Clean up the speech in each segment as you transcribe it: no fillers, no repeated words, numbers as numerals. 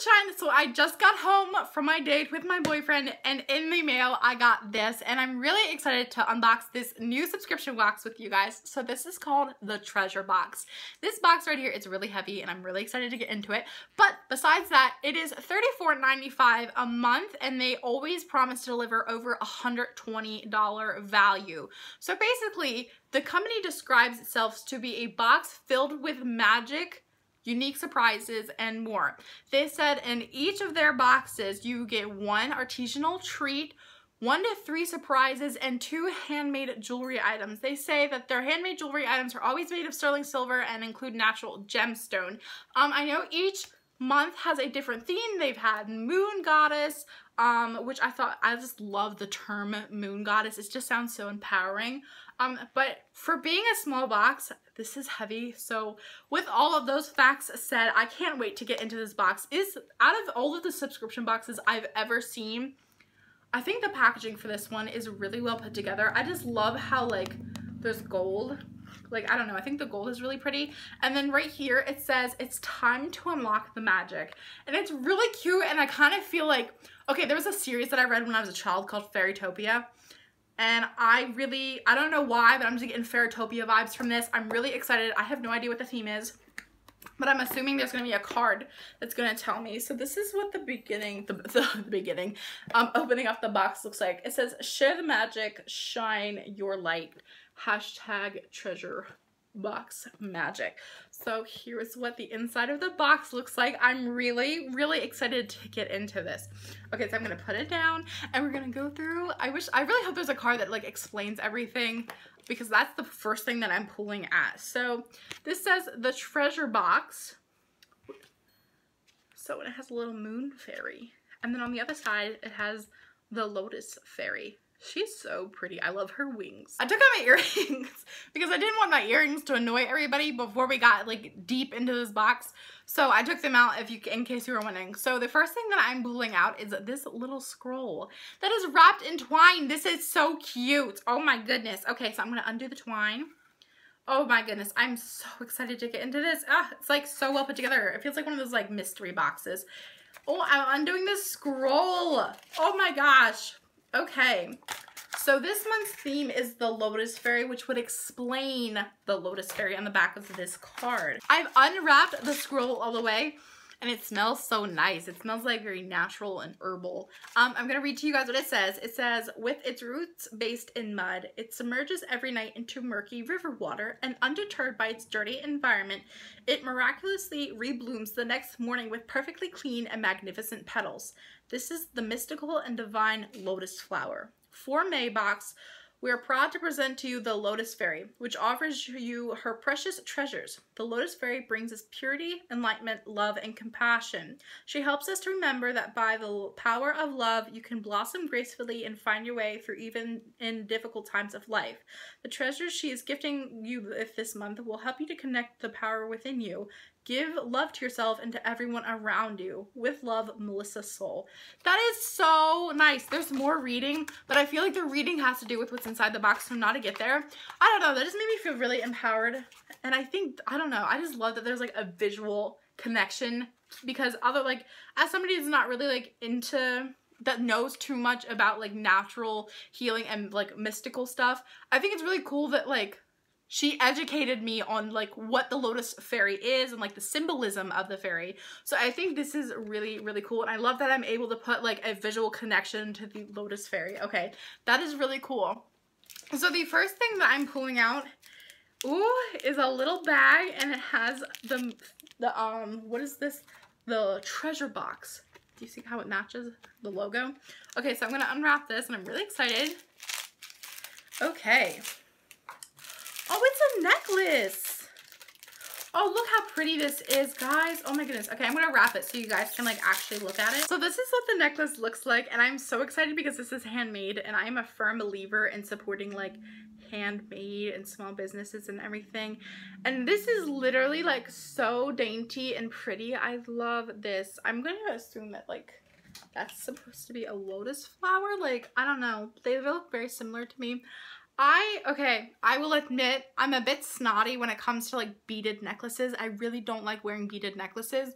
sunshine. So I just got home from my date with my boyfriend, and in the mail I got this, and I'm really excited to unbox this new subscription box with you guys. So this is called the Treasure Box. This box right here is really heavy and I'm really excited to get into it. But besides that, it is $34.95 a month, and they always promise to deliver over $120 value. So basically, the company describes itself to be a box filled with magic, unique surprises, and more. They said in each of their boxes you get 1 artisanal treat, 1 to 3 surprises, and 2 handmade jewelry items. They say that their handmade jewelry items are always made of sterling silver and include natural gemstone. I know each month has a different theme. They've had Moon Goddess, which I just love the term Moon Goddess. It just sounds so empowering. But for being a small box, this is heavy. So with all of those facts said, I can't wait to get into this box. Out of all of the subscription boxes I've ever seen, I think the packaging for this one is really well put together. I just love how, like, there's gold. Like, I don't know, I think the gold is really pretty. And then right here it says, it's time to unlock the magic. And it's really cute, and I kind of feel like, okay, there was a series that I read when I was a child called Fairytopia. And I don't know why, but I'm just getting Fairytopia vibes from this. I'm really excited. I have no idea what the theme is, but I'm assuming there's going to be a card that's going to tell me. So this is what the beginning, opening up the box looks like. It says, share the magic, shine your light, #treasure box magic. So here's what the inside of the box looks like. I'm really excited to get into this. Okay, so I'm gonna put it down and we're gonna go through. I really hope there's a card that like explains everything, because that's the first thing that I'm pulling at. So this says the Treasure Box. So it has a little moon fairy, and then on the other side it has the Lotus Fairy. She's so pretty. I love her wings. I took out my earrings because I didn't want my earrings to annoy everybody before we got like deep into this box. So I took them out in case you were wondering. So the first thing that I'm pulling out is this little scroll that is wrapped in twine. This is so cute. Oh my goodness. Okay, so I'm gonna undo the twine. Oh my goodness, I'm so excited to get into this. It's like so well put together. It feels like one of those like mystery boxes. Oh, I'm undoing the scroll. Oh my gosh. Okay, so this month's theme is the Lotus Fairy, which would explain the Lotus Fairy on the back of this card. I've unwrapped the scroll all the way, and it smells so nice. It smells like very natural and herbal. I'm gonna read to you guys what it says. It says, with its roots based in mud, it submerges every night into murky river water, and undeterred by its dirty environment, it miraculously reblooms the next morning with perfectly clean and magnificent petals. This is the mystical and divine lotus flower. For May box, we are proud to present to you the Lotus Fairy, which offers you her precious treasures. The Lotus Fairy brings us purity, enlightenment, love, and compassion. She helps us to remember that by the power of love, you can blossom gracefully and find your way through even in difficult times of life. The treasures she is gifting you with this month will help you to connect the power within you. Give love to yourself and to everyone around you. With love, Melissa Soul. That is so nice. There's more reading, but I feel like the reading has to do with what's inside the box, so not to get there. I don't know. That just made me feel really empowered. And I think, I don't know, I just love that there's like a visual connection, because as somebody who's not really like that knows too much about like natural healing and like mystical stuff, I think it's really cool that like she educated me on like what the Lotus Fairy is and like the symbolism of the fairy. So I think this is really cool, and I love that I'm able to put like a visual connection to the Lotus Fairy. Okay, that is really cool. So the first thing that I'm pulling out, is a little bag, and it has what is this? The Treasure Box. Do you see how it matches the logo? Okay, so I'm gonna unwrap this, and I'm really excited. Okay. Oh, it's a necklace. Oh, look how pretty this is, guys. Oh my goodness. Okay, I'm gonna wrap it so you guys can like actually look at it. So this is what the necklace looks like, and I'm so excited because this is handmade, and I am a firm believer in supporting like handmade and small businesses and everything. And this is literally like so dainty and pretty. I love this. I'm gonna assume that like that's supposed to be a lotus flower. Like, I don't know. They look very similar to me. I will admit I'm a bit snotty when it comes to like beaded necklaces. I really don't like wearing beaded necklaces,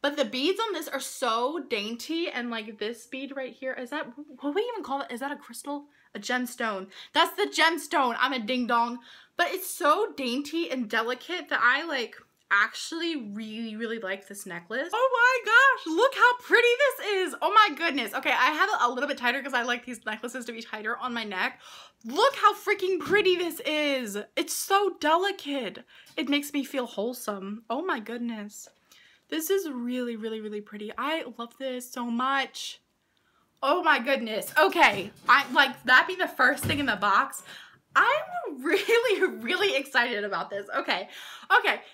But the beads on this are so dainty, and like this bead right here, is that, what do we even call it? Is that a crystal? A gemstone. That's the gemstone. I'm a ding dong. But it's so dainty and delicate that I like actually really like this necklace. Oh my gosh, look how pretty this is. Oh my goodness. Okay, I have it a little bit tighter because I like these necklaces to be tighter on my neck. Look how freaking pretty this is. It's so delicate. It makes me feel wholesome. Oh my goodness. This is really pretty. I love this so much. Oh my goodness. Okay, I like that being the first thing in the box. I'm really excited about this. Okay,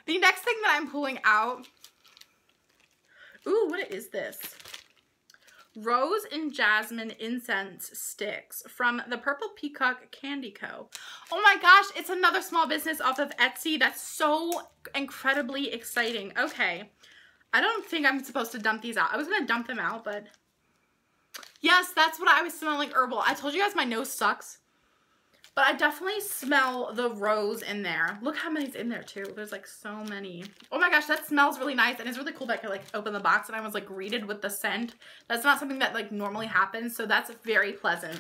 the next thing that I'm pulling out. Ooh, what is this? Rose and Jasmine Incense Sticks from the Purple Peacock Candy Co. Oh my gosh, it's another small business off of Etsy. That's so incredibly exciting. Okay, I don't think I'm supposed to dump these out. I was gonna dump them out, but yes, that's what I was smelling, herbal. I told you guys my nose sucks. But I definitely smell the rose in there. Look how many's in there too. There's like so many. Oh my gosh, that smells really nice. And it's really cool that I could like open the box and I was like greeted with the scent. That's not something that like normally happens. So that's very pleasant.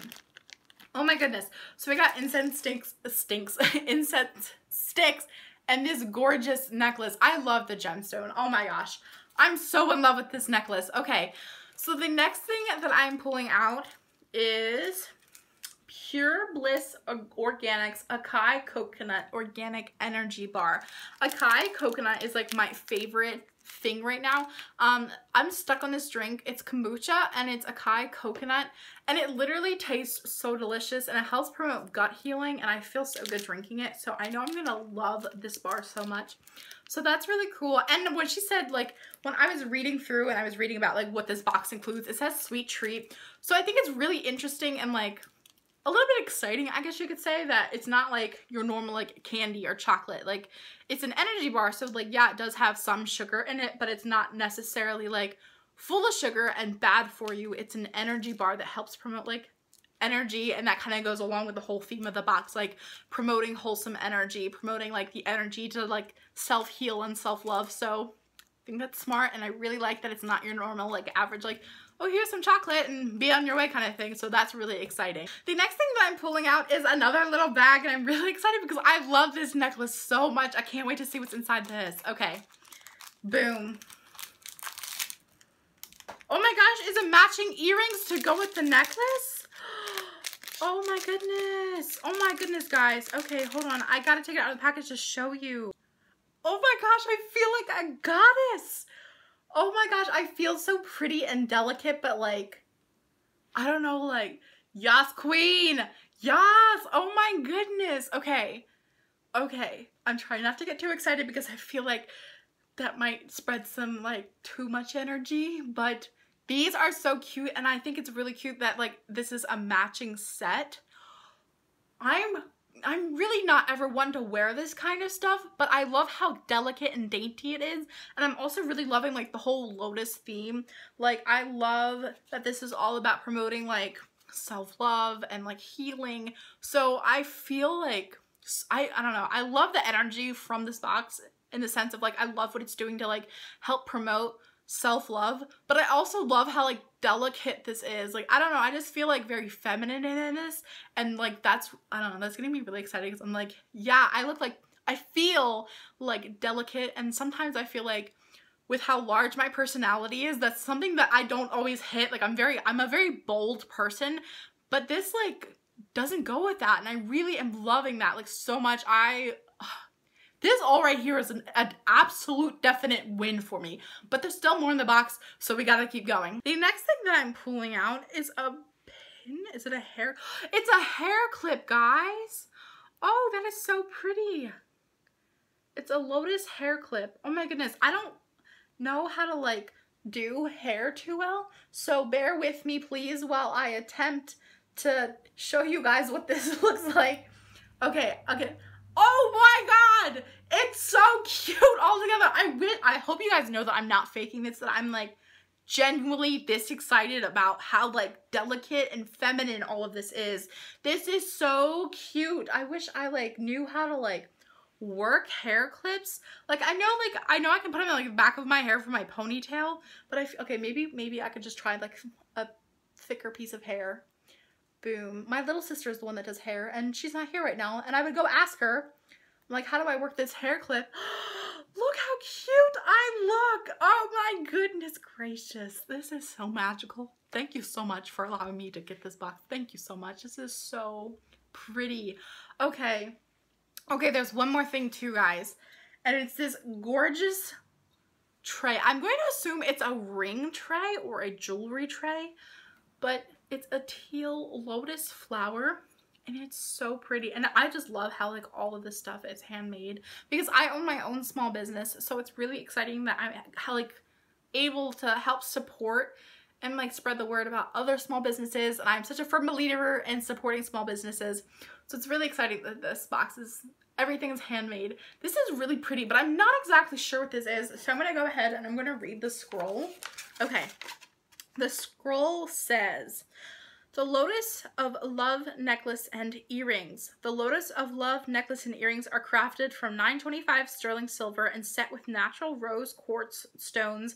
Oh my goodness. So we got incense sticks and this gorgeous necklace. I love the gemstone. Oh my gosh. I'm so in love with this necklace. Okay. So the next thing that I'm pulling out is Pure Bliss Organics Acai Coconut Organic Energy Bar. Acai Coconut is like my favorite thing right now. I'm stuck on this drink. It's kombucha and it's Acai Coconut and it literally tastes so delicious and it helps promote gut healing and I feel so good drinking it. So I know I'm gonna love this bar so much. So that's really cool. And when she said, like, when I was reading through and I was reading about like what this box includes, it says sweet treat. So I think it's really interesting and like a little bit exciting, I guess you could say, that it's not like your normal like candy or chocolate. Like it's an energy bar, so like yeah, it does have some sugar in it, but it's not necessarily like full of sugar and bad for you. It's an energy bar that helps promote like energy, and that kind of goes along with the whole theme of the box, like promoting wholesome energy, promoting like the energy to like self-heal and self-love. So I think that's smart, and I really like that it's not your normal like average like, oh, here's some chocolate and be on your way kind of thing. So that's really exciting. The next thing that I'm pulling out is another little bag, and I'm really excited because I love this necklace so much. I can't wait to see what's inside this. Okay, boom. Oh my gosh, is it matching earrings to go with the necklace? Oh my goodness. Oh my goodness, guys. Okay, hold on. I gotta take it out of the package to show you. Oh my gosh, I feel like a goddess. Oh my gosh, I feel so pretty and delicate, but like, I don't know, like, yes, queen. Yes. Oh my goodness. Okay. Okay. I'm trying not to get too excited because I feel like that might spread some like too much energy, but these are so cute, and I think it's really cute that like this is a matching set. I'm really not ever one to wear this kind of stuff, but I love how delicate and dainty it is. And I'm also really loving like the whole lotus theme. Like I love that this is all about promoting like self-love and like healing. So I feel like, I don't know, I love the energy from this box in the sense of like, I love what it's doing to like help promote self-love, but I also love how like delicate this is. Like I don't know, I just feel like very feminine in this, and like that's, I don't know, that's getting me really excited because I'm like, yeah, I feel like delicate, and sometimes I feel like with how large my personality is, that's something that I don't always hit. Like I'm a very bold person, but this like doesn't go with that, and I really am loving that like so much. This all right here is an absolute definite win for me, but there's still more in the box, so we gotta keep going. The next thing that I'm pulling out is a pin. Is it a hair? It's a hair clip, guys. Oh, that is so pretty. It's a lotus hair clip. Oh my goodness, I don't know how to like do hair too well, so bear with me please while I attempt to show you guys what this looks like. Okay. Oh my god, it's so cute altogether. I hope you guys know that I'm not faking this, that I'm like genuinely this excited about how like delicate and feminine all of this is. This is so cute. I wish I like knew how to like work hair clips. Like I know I can put them in like the back of my hair for my ponytail, but okay, maybe I could just try like a thicker piece of hair. Boom. My little sister is the one that does hair, and she's not here right now, and I would go ask her, I'm like, how do I work this hair clip? Look how cute I look. Oh my goodness gracious. This is so magical. Thank you so much for allowing me to get this box. Thank you so much. This is so pretty. Okay, there's one more thing too, guys, and it's this gorgeous tray. I'm going to assume it's a ring tray or a jewelry tray, but it's a teal lotus flower, and it's so pretty. And I just love how like all of this stuff is handmade, because I own my own small business, so it's really exciting that I'm like able to help support and like spread the word about other small businesses, and I'm such a firm believer in supporting small businesses. So it's really exciting that this box is, everything is handmade. This is really pretty, but I'm not exactly sure what this is, so I'm gonna go ahead and I'm gonna read the scroll. Okay, the scroll says, the Lotus of Love necklace and earrings. The Lotus of Love necklace and earrings are crafted from 925 sterling silver and set with natural rose quartz stones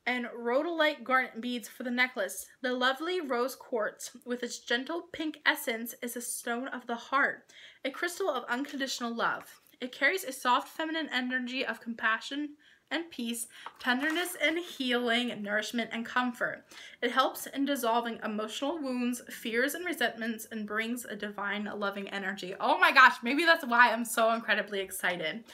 and rhodolite garnet beads for the necklace. The lovely rose quartz, with its gentle pink essence, is a stone of the heart, a crystal of unconditional love. It carries a soft feminine energy of compassion and peace, tenderness and healing, nourishment and comfort. It helps in dissolving emotional wounds, fears and resentments, and brings a divine loving energy. Oh my gosh, maybe that's why I'm so incredibly excited.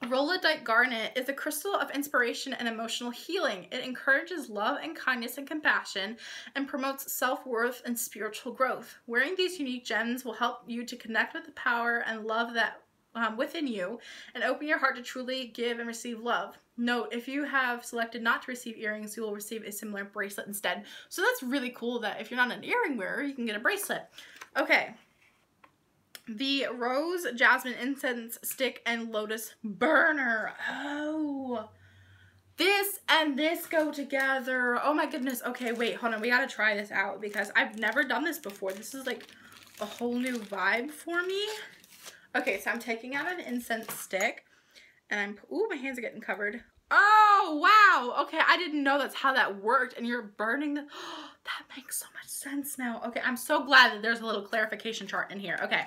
Rolodex Garnet is a crystal of inspiration and emotional healing. It encourages love and kindness and compassion and promotes self-worth and spiritual growth. Wearing these unique gems will help you to connect with the power and love that within you and open your heart to truly give and receive love. Note, if you have selected not to receive earrings, you will receive a similar bracelet instead. So that's really cool that if you're not an earring wearer, you can get a bracelet. Okay. The Rose, Jasmine, Incense Stick, and Lotus Burner. Oh, this and this go together. Oh my goodness. Okay, wait, hold on. We gotta try this out because I've never done this before. This is like a whole new vibe for me. Okay, so I'm taking out an incense stick and I'm, ooh, my hands are getting covered. Oh, wow. Okay, I didn't know that's how that worked, and you're burning the, oh, that makes so much sense now. Okay, I'm so glad that there's a little clarification chart in here. Okay.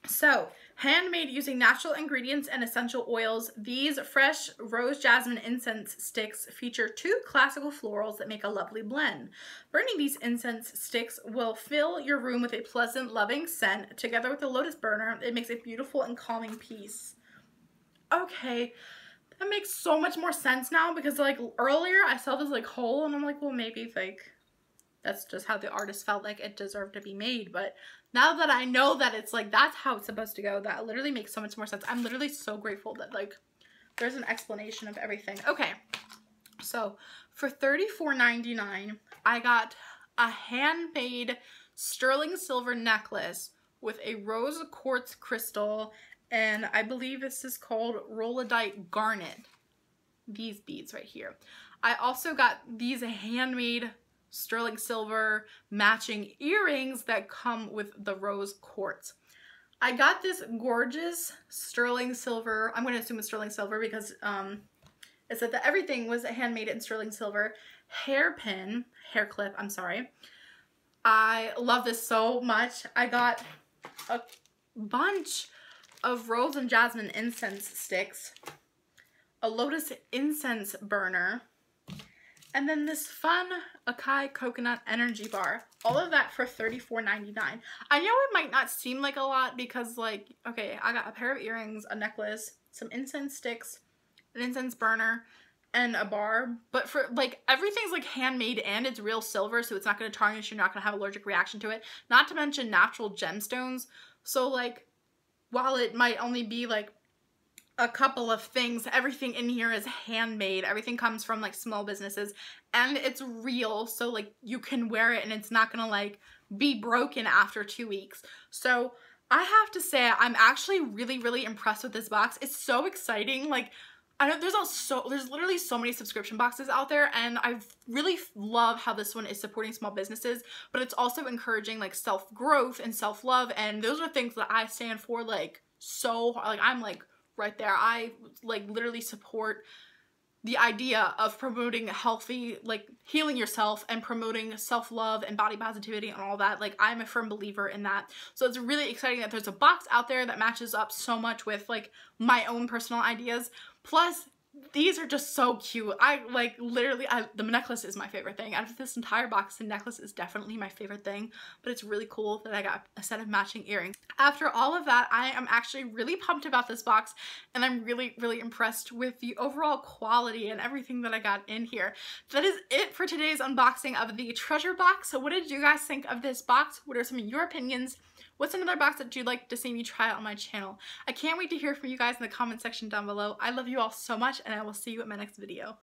So, handmade using natural ingredients and essential oils, these fresh rose jasmine incense sticks feature 2 classical florals that make a lovely blend. Burning these incense sticks will fill your room with a pleasant, loving scent. Together with the lotus burner, it makes a beautiful and calming piece. Okay, that makes so much more sense now, because like earlier I saw this like hole and I'm like, well, maybe like that's just how the artist felt like it deserved to be made. But now that I know that it's like that's how it's supposed to go, that literally makes so much more sense. I'm literally so grateful that like there's an explanation of everything. Okay, so for $34.99 I got a handmade sterling silver necklace with a rose quartz crystal, and I believe this is called Rolodex Garnet. These beads right here. I also got these handmade sterling silver matching earrings that come with the rose quartz. I got this gorgeous sterling silver, I'm going to assume it's sterling silver because it said that everything was handmade in sterling silver, hair clip, I'm sorry. I love this so much. I got a bunch of rose and jasmine incense sticks, a lotus incense burner, and then this fun Acai coconut energy bar. All of that for $34.99. I know it might not seem like a lot because like, okay, I got a pair of earrings, a necklace, some incense sticks, an incense burner, and a bar. But for like, everything's like handmade and it's real silver, so it's not going to tarnish, you're not going to have an allergic reaction to it. Not to mention natural gemstones. So like, while it might only be like a couple of things, everything in here is handmade. Everything comes from like small businesses and it's real, so like you can wear it and it's not gonna like be broken after 2 weeks. So I have to say I'm actually really impressed with this box. It's so exciting. Like I know there's literally so many subscription boxes out there, and I really love how this one is supporting small businesses, but it's also encouraging like self-growth and self-love, and those are things that I stand for like so hard. Like, I'm like right there. I like literally support the idea of promoting healthy, like healing yourself and promoting self-love and body positivity and all that. Like, I'm a firm believer in that. So it's really exciting that there's a box out there that matches up so much with like my own personal ideas. Plus, these are just so cute. I like literally, the necklace is my favorite thing. Out of this entire box, the necklace is definitely my favorite thing, but it's really cool that I got a set of matching earrings. After all of that, I am actually really pumped about this box, and I'm really, really impressed with the overall quality and everything that I got in here. That is it for today's unboxing of the treasure box. So what did you guys think of this box? What are some of your opinions? What's another box that you'd like to see me try out on my channel? I can't wait to hear from you guys in the comment section down below. I love you all so much, and I will see you in my next video.